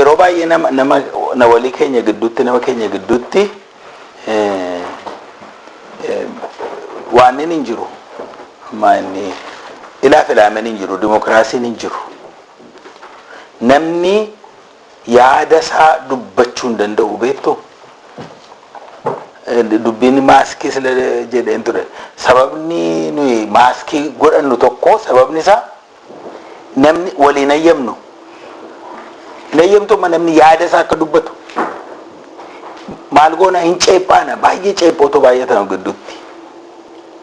yeroo baay'ee nama walii keenya gidduutti waan hin jiru maanni ilaamen hin jiru dimokiraasiin hin jiru namni yaada isaa dubbachuu hin danda'u beektu dubbiin maaskii sila jedheen ture sababni nuyi maaskii godhannu tokko sababni isaa namni waliin ayyamnu nayyamtuma namni yaada isaa akka dubbatu maal goona hin ceephaana baay'ee ceephootu baay'atan gidduutti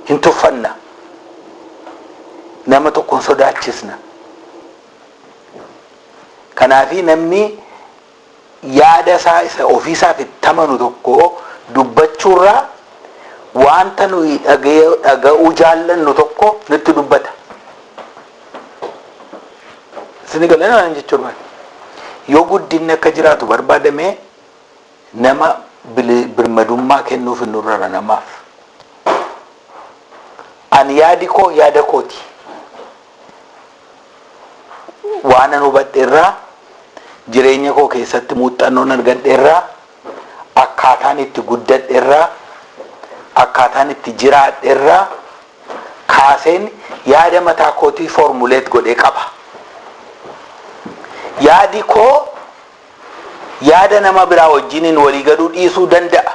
hin tuffanna nama tokkoon sodaachisna kanaafi namni yaada isaa isa ofiisaaf itti amanu tokko dubbachuurraa wanta nuyi dhaga'uu jaallannu tokko nutti dubbata sini galana jechuudha yoo guddinni akka jiraatu barbaadame nama birmadummaa kennuuf nurra namaaf ani yaadi koo yaada kooti waan an hubadheerraa jireenya koo keessatti muuxannoon argadheerraa akkaataan itti guddadheerraa akkaataan itti jiraadheerraa kaaseen yaada mataa kootii formuleet godhee qaba yaadi koo yaada nama biraa wajjiniin walii galuu dhiisuu danda'a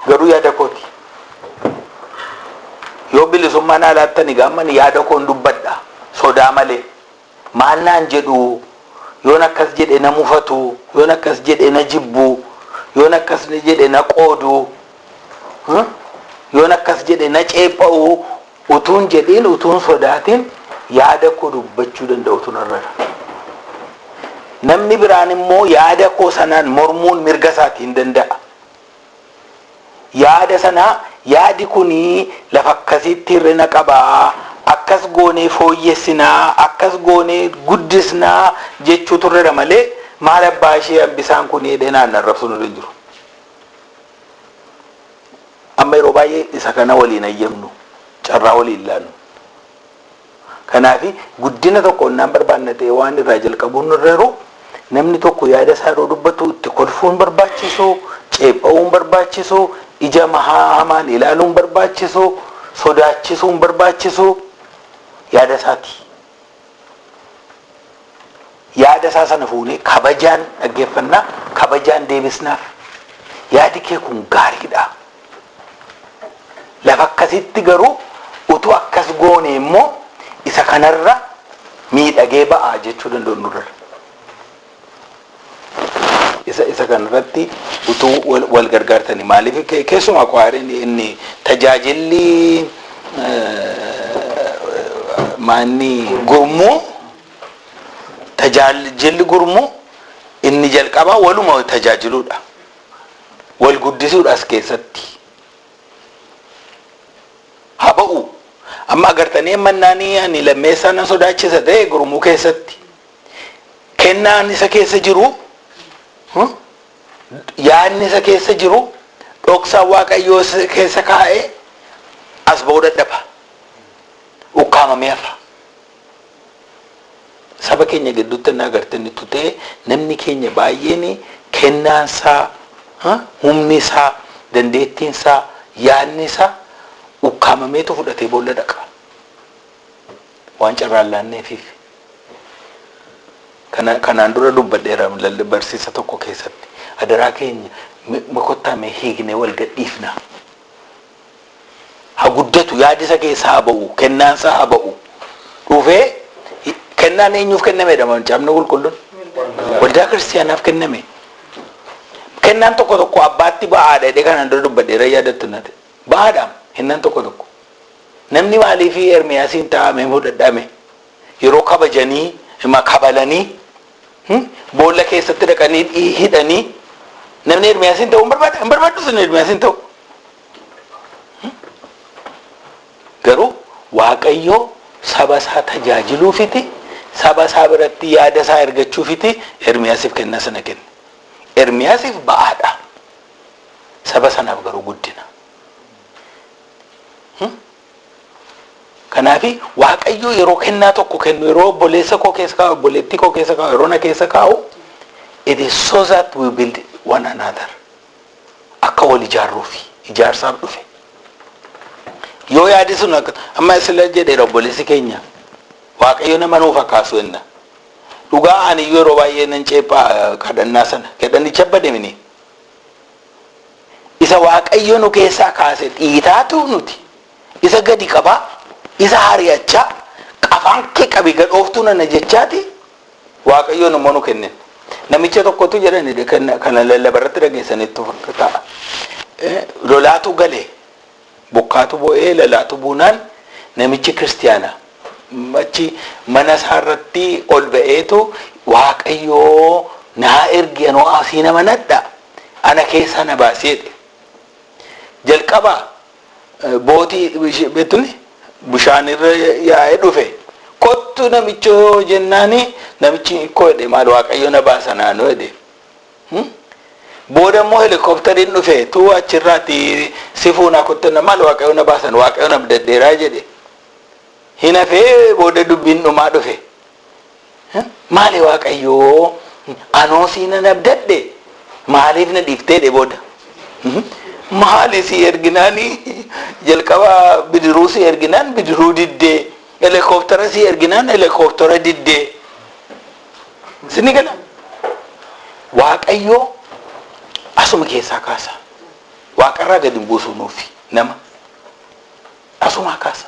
garuu yaada kooti yoo bilisummaan alaattani gaamman yaada koon dubbadha sodaa malee maal naan jedhu yoon akkas jedhe na mufatu yoon akkas jedhe na jibbu yoon akkas jedhe na qoodu yoon akkas jedhe na ceepha'u utuun jedhiin utuun sodaatiin yaada koo dubbachuu danda'utu narra namni biraan immoo yaada koo sanaan mormuun mirga isaatiin danda'a yaada sanaa yaadi kunii lafa akkasitti hirrina qabaa akkas goonee fooyyessinaa akkas goonee guddisnaa jechuu turre malee maal abbaa ishee hambisaan kun jedhee naan arrabsu nu jiru amma yeroo baay'ee isa kana waliin ayyamnu carraa waliin laannu kanaafi guddina tokko naan barbaanna ta'e waan irraa jalqabuun nurreeru namni tokko yaada isaa yeroo dubbatu itti kolfuun barbaachisu ceepha'uun barbaachisu ija hamaan ilaaluun barbaachisu sodaachisuun barbaachisu yaada isaati yaada isaa sana fuunee kabajaan dhaggeeffannaa kabajaan deebisnaaf yaadi kee kun gaariidha lafa akkasitti garuu utuu akkas goone immoo isa kanarra miidhagee ba'aa jechuu danda'u nurra isa kanarratti utuu wal gargaartani maaliif keessumaa kwaariin inni tajaajilli maanni gurmuu tajaajilli gurmuu inni jalqabaa waluma tajaajiluudha wal guddisuudha as keessatti haba'u amma agartanii mannaanii ani lammeessaa nan sodaachisa ta'e gurmuu keessatti kennaan isa keessa jiru yaadni isa keessa jiru dhoksaan waaqayyoo keessa kaa'ee as ba'uu dadhaba ukkaamamee hafa saba keenya gidduutti na agartanii tutee namni keenya baay'een kennaansaa humni isaa dandeettiin isaa yaadni isaa ukkaamameetu fudhatee boolla dhaqa waan carraan laanneefiif kanaan dura dubbadheera barsiisa tokko keessatti adaraa keenya makottaame hiiknee wal gadhiifna haa guddatu yaadisa keessa haa ba'u kennaansa haa ba'u dhufee kennaan eenyuuf kenname dha caamna qulqulluun waldaa kiristiyaanaaf kenname kennaan tokko abbaatti ba'aadha jedhee kanaan dura dubbadheera yaadattu nate ba'aadhaam kennaan tokko namni maaliif Ermiyaasiin taa'ame fudhadhame yeroo kabajanii kabalanii boolla keessatti dhaqanii hidhanii namni Ermiyaasiin ta'uu hin barbaadu sun Ermiyaasiin ta'u garuu waaqayyoo saba isaa tajaajiluufiti saba isaa biratti yaada isaa ergachuufiti Ermiyaasiif kenna sana kenne Ermiyaasiif ba'aadha saba sanaaf garuu guddina Kanaafi Waaqayyo yeroo kennaa tokko kennu yeroo obboleessa koo keessa kaa'u obboleettii koo keessa kaa'u yeroo na keessa kaa'u it is so that we build one another. Akka wal ijaarruufi ijaarsaaf dhufe. Yoo yaadi sun amma sila jedhee obboleessi keenya Waaqayyo nama nuuf akkaasu enna. Dhugaa ani yeroo baay'ee nan ceephaa kadhannaa sana kadhannicha bademini. Isa Waaqayyo nu keessaa kaase dhiitaatu nuti. Isa gadi qabaa, isa hariyachaa, qafaan kee qabi gadhooftuu nana jechaati Waaqayyo nama nu kenne. Namicha tokkotu jedhani kana lallabarratti dhageessanitti fakkaata. Lolaatu galee bokkaatu bo'ee lolaatu buunaan namichi kiristiyaana machi mana isaarratti ol ba'eetu Waaqayyo naa ergi anoo asii nama nadha ana keessaa na baaseedhe. Jalqaba bootii beektuuni bishaan irra yaa'ee dhufe kottu namichoo jennaani namichi koo jedhe maal Waaqayyo na baasa naannoo jedhe. Booda immoo helikooftariin dhufe tuu achirraati si fuunaa kottanna maal Waaqayyo na baasan Waaqayyo na abdaddeeraa jedhe. Hin hafee booda dubbiin dhumaa dhufe. Maali Waaqayyo anoo si nan abdadde maaliif na dhiifteedhe booda. Maali si erginaani jalqaba bidiruu si erginaan bidiruu diddee helikooftara si erginaan helikooftara diddee. Sini gala Waaqayyo asuma keessaa kaasa. Waaqarraa gadi buusuu nuufi nama asuma kaasa.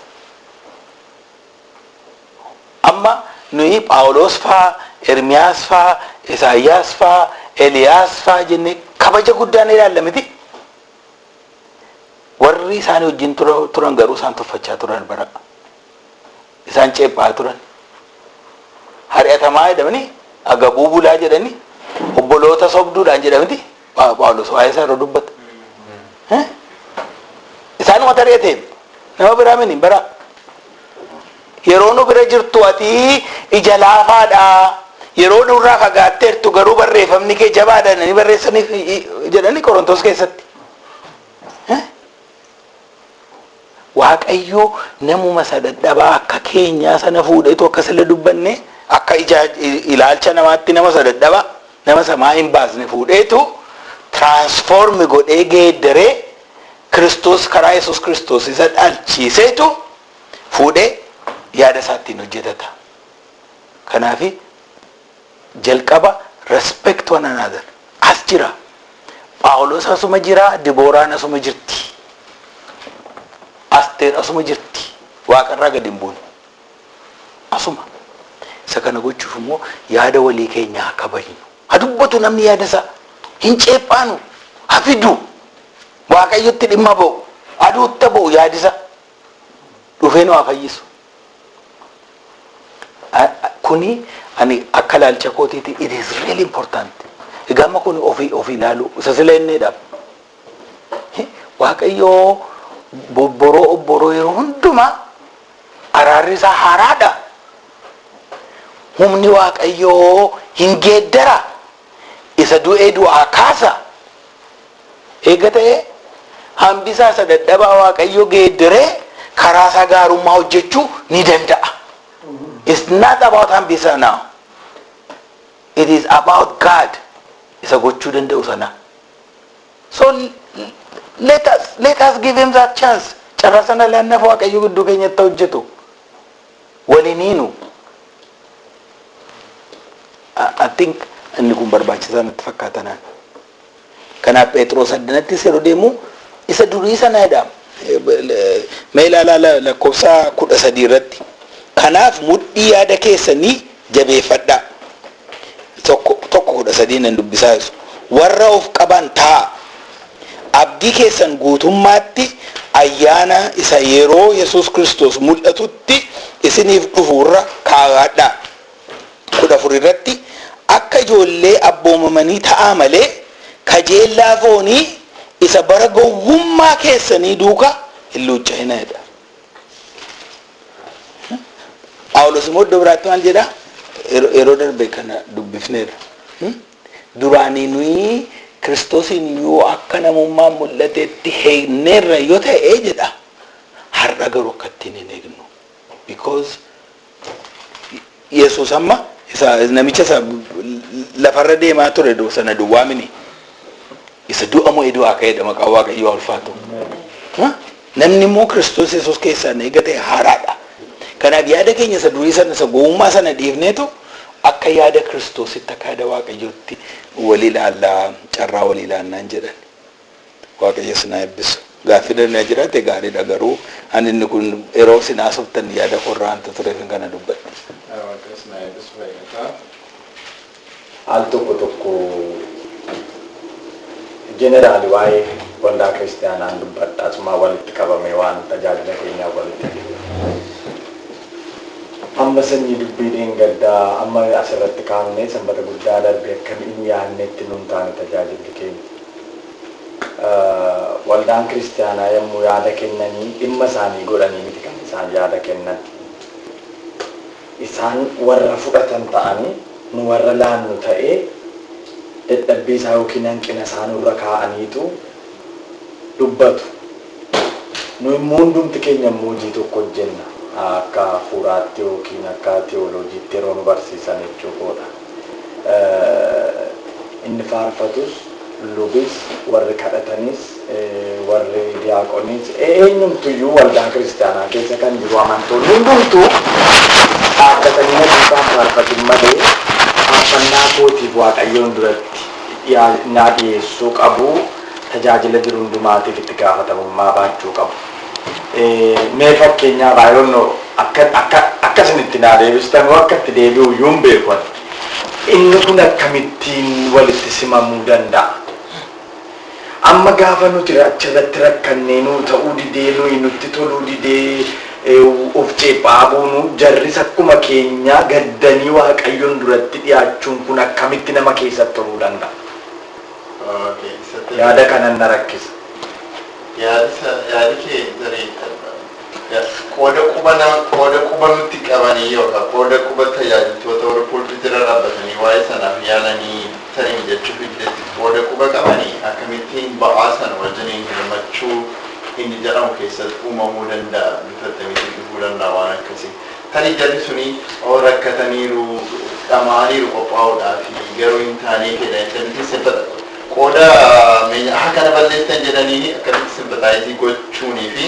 Amma nuyi Phaawulos faa, Ermiyaas faa, Isaayyaas faa, Eliyaas faa jennee kabaja guddaan ilaalla miti. Warri isaanii wajjin turan garuu isaan tuffachaa turan bara. Isaan ceephaa turan. Hari'atamaa jedhamanii agabuu bulaa jedhanii obboloota sobduudhaan jedhamti. Phaawulos waa'ee isaa irra dubbata. Isaanuma tareeteen nama biraa mini bara. Yeroo nu bira jirtu ati ija laafaadha. Yeroo nurraa fagaatteertu garuu barreeffamni kee jabaadha ni barreessaniif jedhanii Qorontos keessatti. Waaqayyo namuma sadadhabaa akka keenyaa sana fuudheetu akka sila dubbanne akka ilaalcha namaatti nama sadadhabaa nama samaa hin baasne fuudheetu transform godhee geeddaree Kiristoos karaa Yesuus Kiristoos isa dhalchiiseetu fuudhee yaada isaattiin hojjetata. Kanaafi jalqaba respect one another as jira. Phaawulos asuma jira, Dibooraan asuma jirti. Asteer asuma jirti. Waaqarraa gadi hin buune. Asuma. Isa kana gochuuf immoo yaada walii keenyaa kabajnu. Ha dubbatu namni yaada isaa hin ceephaanu. Ha fidu. Waaqayyotti dhimma ba'u. Aduutta ba'u yaadisa. Dhufee nu haa fayyisu. Kuni ani akka laalcha kootiiti it is really important. Egaa kun ofii ilaalu isa sila inneedhaaf. Waaqayyo obboroo yeroo hundumaa araarri isaa haaraadha. Humni Waaqayyo hin geeddara. Isa du'ee du'aa kaasa. Eega ta'ee hambisaa isa dadhabaa Waaqayyo geeddaree karaa isaa gaarummaa hojjechuu ni danda'a. It's not about hambisa now. It is about God. Isa gochuu danda'u sana. So let us give him that chance. Carraa sana laannaaf Waaqayyo gidduu keenyatti hojjetu. Waliniinu. I think inni kun barbaachisaa natti fakkaata naan. Kanaaf Phexros addanatti yeroo deemu isa durii sana jedha. Mee ilaalaa lakkoofsa 13 irratti. Kanaaf mudhii yaada keessanii jabeeffadhaa. Tokko 13 nan dubbisaa jiru. Warra of qaban ta'a. Abdii keessan guutummaatti ayyaana isa yeroo Yesuus Kiristoos mul'atutti isiniif dhufuurra kaa'adhaa. 14 irratti akka ijoollee abboomamanii ta'aa malee kajeellaa foonii isa bara gowwummaa keessanii duuka hin luucca'inadha. Phaawulos immoo iddoo biraatti maal jedha? Yeroo darbe kana dubbifneerra. Duraanii nuyi Kiristoosiin yoo akka namummaan mul'ateetti heegneerra yoo ta'e jedha. Har'a garuu akka ittiin hin eegnu. because Yesuus amma namicha isa lafarra deemaa ture sana duwwaa mini isa du'amoo du'aa ka'eedha maqaa Waaqayyoo ulfaatu. Namni immoo Kiristoos Yesuus keessaan eegate haaraadha. Kanaaf yaada keenya isa durii sana isa gowwummaa sana dhiifneetu akka yaada Kiristoositti akka yaada Waaqayyootti walii ilaallaa carraa walii ilaannaan jedhan. Waaqayyo sinaa eebbisu. Gaaffii danyaa jiraate gaariidha garuu ani inni kun yeroo isin haasoftan yaada qorraanta tureef kana dubbadhe. Waaqayyo sinaa eebbisu fayyadataa. Al tokko jeneraali waa'ee waldaa kiristaanaan dubbadha asuma walitti qabame waan tajaajila keenyaa walitti jiru. Amma sanyii dubbiidhaan gaddaa amma asirratti kaa'amne sanbata guddaa darbe akkam inni yaadnetti nuun taane tajaajilli keenya. Waldaan kiristaanaa yommuu yaada kennanii dhimma isaanii godhanii miti kan isaan yaada kennan. Isaan warra fudhatan ta'anii nu warra laannu ta'ee dadhabbii isaa yookiin hanqina isaanirra kaa'aniitu dubbatu. Nu immoo hundumti keenya immoo hojii tokko hojjenna. Akka hafuuraatti yookiin akka teoloojiitti yeroo nu barsiisan jechuudha. Inni faarfatus, lubis, warri kadhatanis, warri diyaaqonis, eenyumtuyyuu waldaa kiristaanaa keessa kan jiru amantoonni hundumtuu dhaabbatanii duukaan faarfatin malee faarfannaa kootiif Waaqayyoon duratti naa dhiyeessuu qabu. Tajaajila jiru hundumaatiif itti gaafatamummaa baachuu qabu. Mee fakkeenyaaf ayoonnoo akkasinitti naa deebistan akka itti deebi'u iyyuu hin beeku. Inni kun akkamittiin walitti simamuu danda'a? Amma gaafa nuti achirratti rakkannee nuu ta'uu didee nutti toluu didee of ceephaa buunu jarris akkuma keenya gaddanii Waaqayyoon duratti dhiyaachuun kun akkamitti nama keessatti toluu danda'a? Yaada kanan na rakkisa. Yaadi kee qooda quba nutti qabanii yookaan qooda quba tajaajiltoota warra pulpitira dhaabbatanii waa'ee sanaaf yaalanii tariin jechuuf iddatti qooda quba qabanii akkamittiin ba'aa sana wajjiniin hirmachuu inni jedhamu keessatti uumamuu danda'a bifattamitti dhufuu danda'a waan akkasii. Tarii jarri suni rakkataniiru dhamaaniiru qophaa'uudhaaf garuu hin taanee fedha intanitti simbata. Qooda kana balleessan jedhanii akkamitti simbataayizii gochuunii fi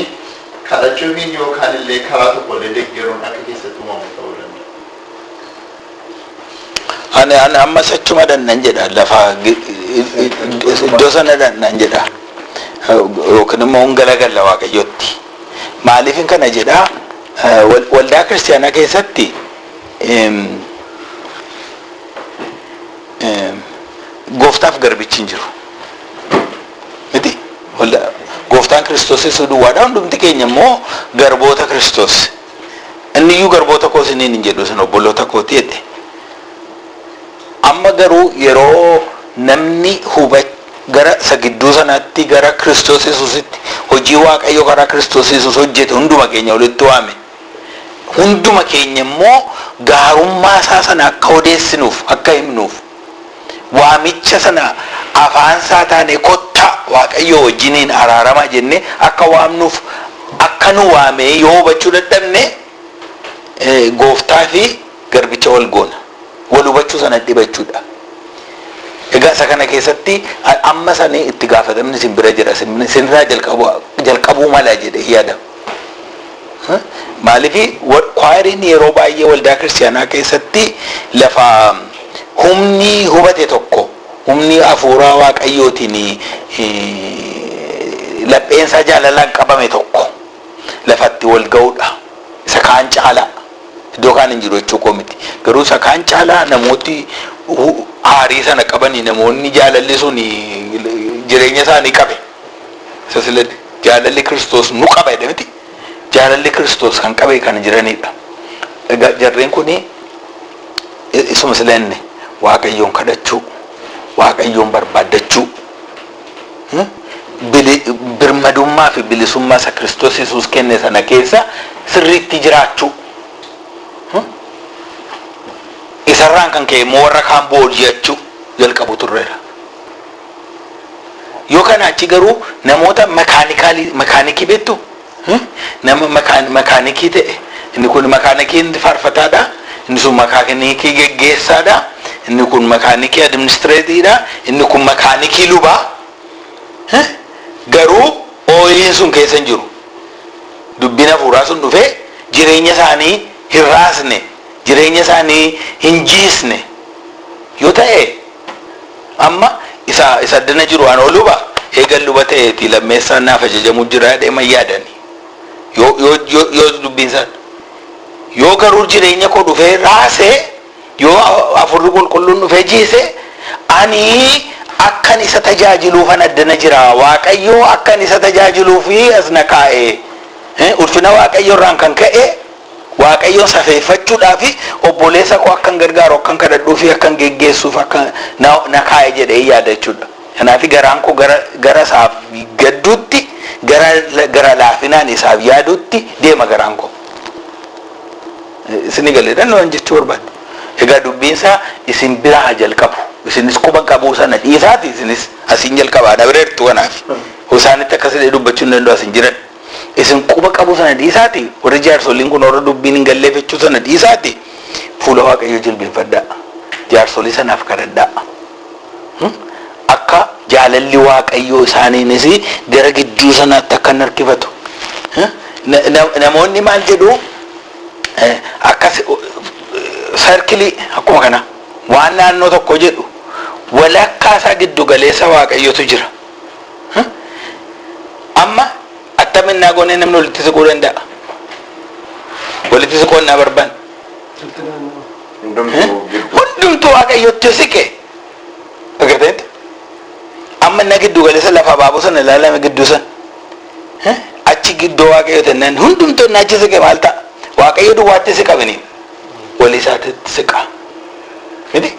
kadhachuufiin yookaan illee karaa tokko illee deeggaruun akka keessatti uumamu ta'uu danda'a. Ani ammas achuma dannan jedha lafa iddoo sana dannan jedha yookiin immoo galagala Waaqayyootti. Maaliifin kana jedha waldaa kiristaanaa keessatti gooftaaf garbichi hin jiru miti. Gooftaan Kiristoos isa duwwaadha. Hundumti keenya immoo garboota Kiristoos. Inni iyyuu garboota koo isiniin hin jedhu isin obboloota kooti jedhe. Amma garuu yeroo namni gara isa gidduu sanaatti gara Kiristoos Yesuusitti hojii Waaqayyo karaa Kiristoos Yesuus hojjete hunduma keenya walitti waame. Hunduma keenya immoo gaarummaa isaa sana akka odeessinuuf akka himnuuf waamicha sana afaan isaa taane kotta Waaqayyo wajjiniin araarama jenne akka waamnuuf akka nu waame yoo hubachuu dadhabne gooftaa fi garbicha wal goona. Wal hubachuu sana dhibachuudha. Egaa isa kana keessatti amma sanii itti gaafatamni isin bira jira. Isinirraa jalqabuu mala jedhe yaada. Maaliif kwaayiriin yeroo baay'ee waldaa kiristaanaa keessatti lafa humni hubate tokko humni hafuuraa Waaqayyootiin lapheensaa jaalalaan qabame tokko lafatti wal ga'uudha. Isa kaan caalaa iddoo kaan hin jiru jechuu koo miti. Garuu isa kaan caalaa namooti aarii sana qabanii namoonni jaalalli sun jireenya isaanii qabe. Isa sila jaalalli Kiristoos nu qaba jedhe miti. Jaalalli Kiristoos kan qabe kan jiranidha. Egaa jarreen kuni isuma silenne Waaqayyoon kadhachuu, Waaqayyoon barbaaddachuu, birmadummaa fi bilisummaa isa Kiristoos Yesuus kenne sana keessa sirriitti jiraachuu. Isarraan kan ka'e immoo warra kaan boojjachuu jalqabu turreera. Yoo kana achi garuu namoota makaanikii beektu nama makaanikii ta'e inni kun makaanikii faarfataadha, inni sun makaanikii geggeessaadha, inni kun makaanikii administreetiidha, inni kun makaanikii lubaa. Garuu ooyiliin sun keessa hin jiru. Dubbiin hafuuraa sun dhufee jireenya isaanii hin raasne, jireenya isaanii hin jiisne yoo ta'e amma isa addana jiru waan luba eegan luba ta'eeti lammeessaan naaf ajajamuu jira deeman yaadani yoo dubbiin isaa yoo garuu jireenya koo dhufee raasee yoo afurri qulqulluun dhufee jiise ani akkan isa tajaajiluufan addana jira. Waaqayyoo akkan isa tajaajiluufi as na kaa'e ulfina waaqayyo irraan kan ka'e waaqayyoon safeeffachuudhaafi obboleessa koo akkan gargaaru akkan kadhadhuufi akkan geggeessuuf akkan na kaa'e jedhee yaada jechuudha. Kanaaf garaan koo gara isaaf gadduutti gara laafinaan isaaf yaadutti deema garaan koo. Isin galeedhaan waan jechuu barbaade. Egaa dubbiinsaa isin biraa jalqabu. Isinis quba qabuu sana dhiisaati isinis asiin jalqabaa dabreertu kanaaf. Isaanitti akkasii dubbachuu hin danda'u asin jiran. Isin quba qabuu sana dhiisaati warri jaarsoliin kun warra dubbiin hin galleeffachuu sana dhiisaati fuula waaqayyoo jilbeenfadhaa. Jaarsolii sanaaf kadhadhaa. Akka jaalalli waaqayyoo isaaniinis gara gidduu sanaatti akka hin harkifatu. Namoonni maal jedhu akkas sarkilii akkuma kana waan naannoo tokko jedhu walakkaa isaa giddu galeessa waaqayyootu jira. Amma attaminnaa goonee namni walitti siquu danda'a. Walitti siquu naa barbaanne. Hundumtuu waaqayyootti siqe. Agarteetti. Amma na giddu galeessa lafa baaboo sana ilaalame gidduu sana. Achi gidduu waaqayyoo tennaan hundumtuu na achi siqe maal ta'a? Waaqayyo duwwaatti siqamanii walii isaatitti siqa. Miti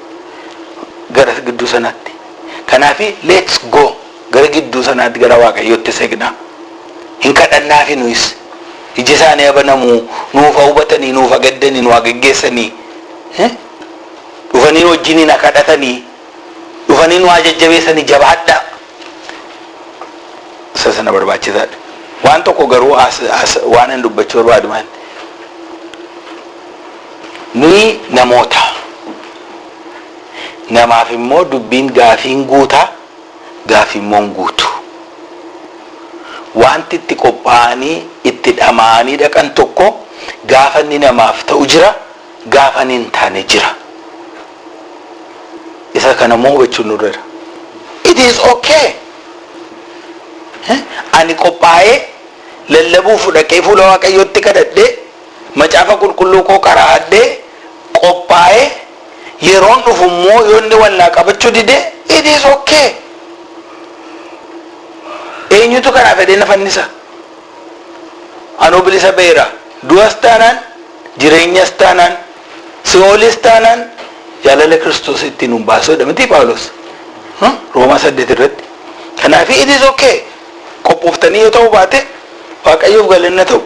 gara gidduu sanaatti. Kanaafi let's go gara gidduu sanaatti gara waaqayyootti siqna. Hin kadhannaafi nuyis iji isaanii abanamu nuuf hubatanii nuuf agaddanii nuuf geggeessanii dhufanii wajjiniin kadhatanii dhufanii nu jajjabeessanii jabaadhaa. Isa sana barbaachisaadha. Waan tokko garuu waan hin dubbachuu barbaadu maal? Nuyi namoota. Namaaf immoo dubbiin gaafiin guutaa gaafiin immoo guutu. Wanti itti qophaa'anii itti dhamaanii dhaqan tokko gaafa inni namaaf ta'u jira gaafa inni hin taane jira. Isa kana immoo hubachuun nurra jira. It is okay. Ani qophaa'ee lallabuuf dhaqee fuula waaqayyootti kadhadhee macaafa qulqulluu koo qaraadhee qophaa'ee yeroon dhufu immoo yoo inni wallaa qabachuu dide it is okay. Eenyutu kanaa fedhee na fannisa? Anuu bilisa beera. Du'as taanaan jireenyas taanaan si'oolis taanaan jaalala Kiristoos ittiin nun baasuudha miti Phaawulos Roomaa 8 irratti. Kanaaf it is okay. Qophooftanii yoo ta'u baate waaqayyoof galanna ta'u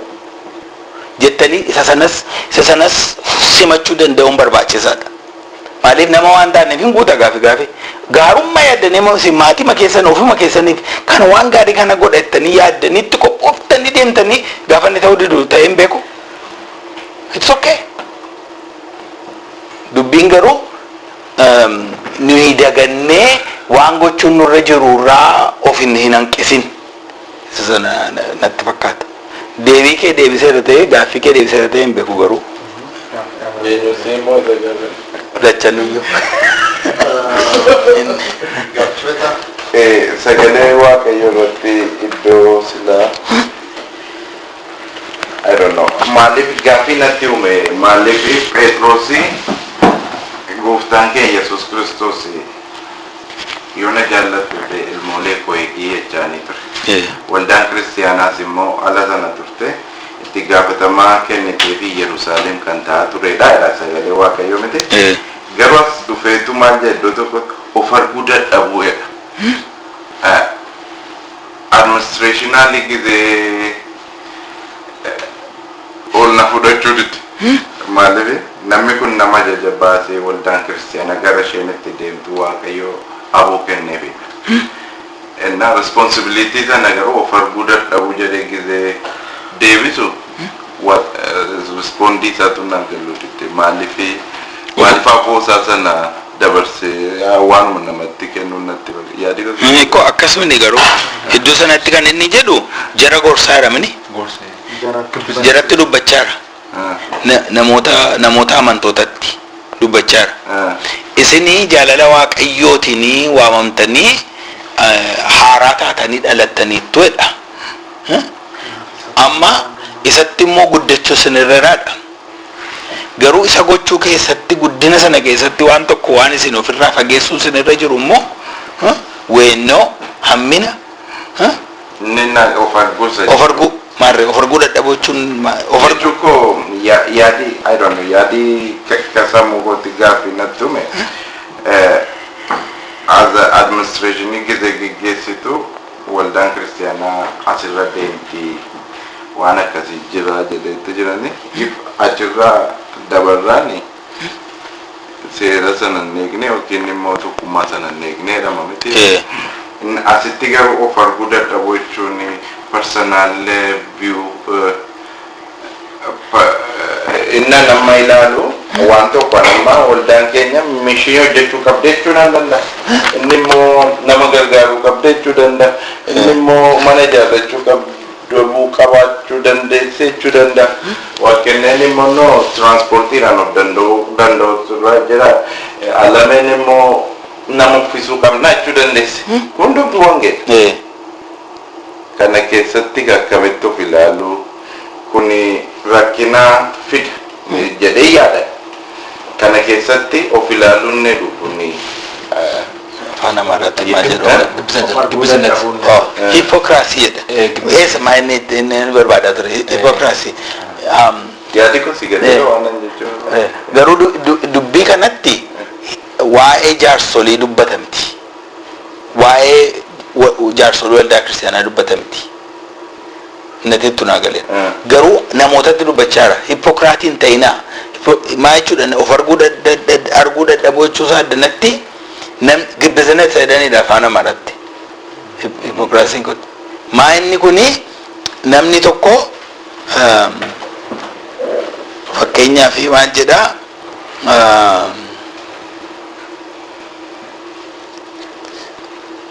jettanii isa sanas simachuu danda'uun barbaachisaadha. Maaliif nama waan taaneef hin guuta gaafi gaarummaa yaaddanii maatii keessan ofuma keessaniif kan waan gaarii kana godhatanii yaaddaniitti qophooftanii deemtanii gaafa inni ta'uu didu ta'ee hin beeku. It's okay. Dubbiin garuu nuyi dagannee waan gochuun nurra jirurraa of hin hanqisin. Isa sana natti fakkaata. Deebii kee deebiseera ta'ee gaaffii kee deebiseera ta'ee hin beeku garuu. Lachanuyyuu. Sagalee waaqayyo irratti iddoo silaa I don't know. Maaliif gaaffii natti uume maaliif Phexrosi gooftaan keenya Yesuus Kiristoos yoo na jaallatu ilmoolee koo eegii jechaanii ture. Waldaan kiristiyaanaas immoo ala sana turte itti gaafatamaa kennitee fi Yerusaalem kan ta'aa turedha sagalee waaqayyo miti. Garuu as dhufeetu maal jedha iddoo tokko of arguu dadhabuudha. Administreeshinaali gizee ol na fudhachuu diti. Maaliif namni kun nama jajjabaasee waldaan kiristiyaana gara isheenitti deemtu waaqayyo aboo kenneefi. Enna responsibility sana garuu of arguu dadhabuu jedhee gizee deebisu rispoondii isaatu naan galluu didde maaliif afoosaa sana dabarsee waanuma namatti kennuu natti yaadi Iko akkasumni garuu iddoo sanatti kan inni jedhu jara gorsaa jedhamani jaratti dubbachaara namoota amantootatti dubbachaara isinii jaalala waaqayyootiin waamamtanii haaraa taatanii dhalattaniittu jedha amma isatti immoo guddachuu sinirraadha garuu isa gochuu keessatti guddina sana keessatti waan tokko waan isin ofirraa fageessuu sinirra jiru immoo weennoo hammina of arguu maarree of arguu dadhabochuun ofarjuu koo yaadi I don't know yaadi kasammuu kooti gaaffii nattume as administrationii gizee geggeessitu waldaan kiristiyaanaa asirra deemti waan akkasii jira jedheetti jirani achirraa dabarraani seera sana hin eegne yookiin immoo tokkummaa sana hin eegne jedhama miti asitti garuu of arguu dadhabuu jechuun personal view inna nama ilaalu waan tokko nama waldaan keenya mishii hojjechuu qabda jechuu nan danda'a inni immoo nama gargaaruu qabda jechuu danda'a inni immoo mana ijaarrachuu qabdu qabaachuu dandeesse jechuu danda'a waaqenneen immoo no transportiidhaan of danda'u jira alameen immoo nama uffisuu qabna jechuu dandeesse hundumtu wangeedha kana keessatti akkamitti of ilaalu kuni rakkina fida jedhee yaada kana keessatti of ilaaluun ne kuni afaan amaaraatti maal jedhu hipokiraasii jedha eessa maayinni inni barbaadaa ture hipokiraasii yaadi kun si gadee waan jechuudha garuu dubbii kanatti waa'ee jaarsolii dubbatamti waa'ee jaarsolii waldaa kiristaanaa dubbatamti natittu naa galeen garuu namootatti dubbachaara hipokiraatiin ta'inaa maa jechuudha of arguu dadhabuu jechuusaa addanatti gibbisina ta'edhanidha afaan amaaraatti hipokiraasiin kun maa inni kuni namni tokko fakkeenyaaf maal jedhaa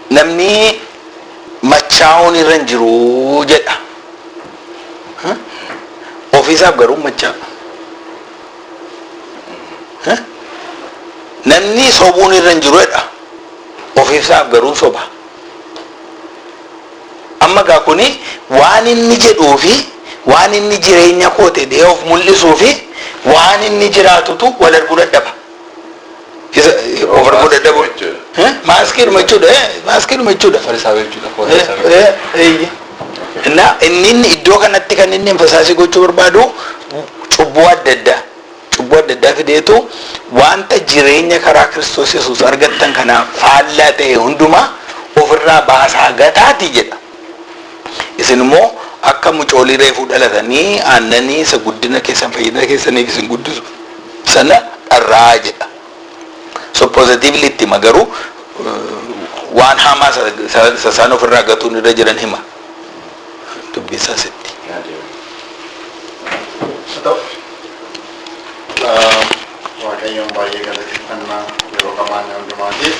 namni machaa'uun irra hin jiru jedha ofiisaaf garuu machaa namni sobuun irra hin jiru jedha ofiisaaf garuu soba amma gaa kuni waan inni jedhuu fi waan inni jireenya koote dhee of mul'isuu fi waan inni jiraatutu wal arguu dadhaba of arguu dadhabu maaskiidhuma jechuudha inni iddoo kanatti kan inni emfasaasii gochuu barbaadu cubbuu adda addaa fideetu wanta jireenya karaa Kiristoos Yesuus argattan kana faallaa ta'e hundumaa ofirraa baasaa gataati jedha isin immoo akka mucoolii reefuu dhalatanii aannanii isa guddina keessan fayyina keessaniif isin guddisu sana dharraa jedha so positively itti magaruu waan hamaa isaan ofirraa gatuun irra jiran hima dubbii isaasitti waaqayyoon baay'ee galateeffannaa yeroo qabaanne hundumaatiif